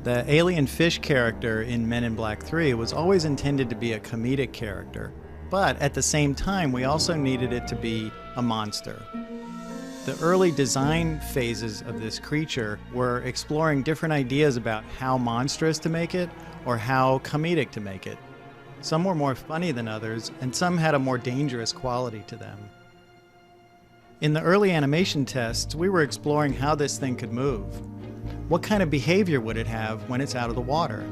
The alien fish character in Men in Black 3 was always intended to be a comedic character, but at the same time we also needed it to be a monster. The early design phases of this creature were exploring different ideas about how monstrous to make it or how comedic to make it. Some were more funny than others, and some had a more dangerous quality to them. In the early animation tests, we were exploring how this thing could move. What kind of behavior would it have when it's out of the water?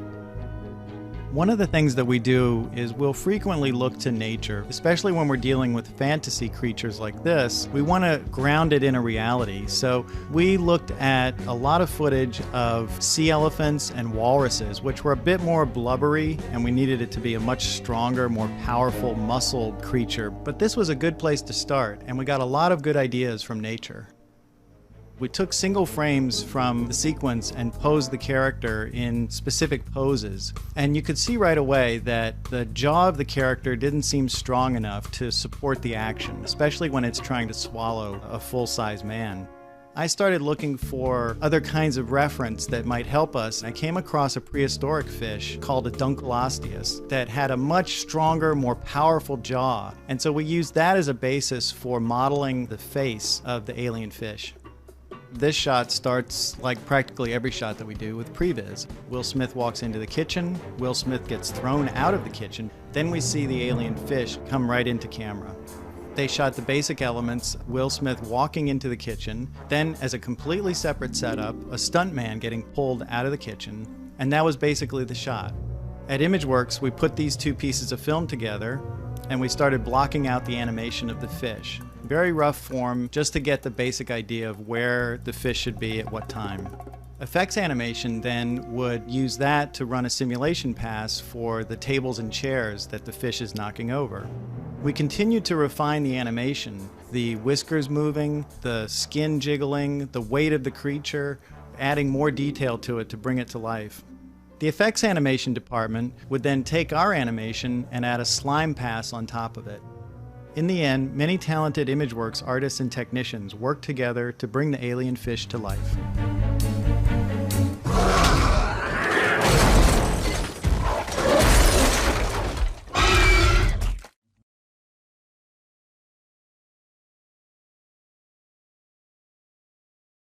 One of the things that we do is we'll frequently look to nature, especially when we're dealing with fantasy creatures like this. We want to ground it in a reality. So we looked at a lot of footage of sea elephants and walruses, which were a bit more blubbery, and we needed it to be a much stronger, more powerful, muscled creature. But this was a good place to start, and we got a lot of good ideas from nature. We took single frames from the sequence and posed the character in specific poses. And you could see right away that the jaw of the character didn't seem strong enough to support the action, especially when it's trying to swallow a full-size man. I started looking for other kinds of reference that might help us. I came across a prehistoric fish called a Dunkleosteus that had a much stronger, more powerful jaw. And so we used that as a basis for modeling the face of the alien fish. This shot starts, like practically every shot that we do, with previs. Will Smith walks into the kitchen, Will Smith gets thrown out of the kitchen, then we see the alien fish come right into camera. They shot the basic elements, Will Smith walking into the kitchen, then as a completely separate setup, a stuntman getting pulled out of the kitchen, and that was basically the shot. At ImageWorks, we put these two pieces of film together, and we started blocking out the animation of the fish. Very rough form, just to get the basic idea of where the fish should be at what time. Effects animation then would use that to run a simulation pass for the tables and chairs that the fish is knocking over. We continued to refine the animation, the whiskers moving, the skin jiggling, the weight of the creature, adding more detail to it to bring it to life. The effects animation department would then take our animation and add a slime pass on top of it. In the end, many talented ImageWorks artists and technicians worked together to bring the alien fish to life.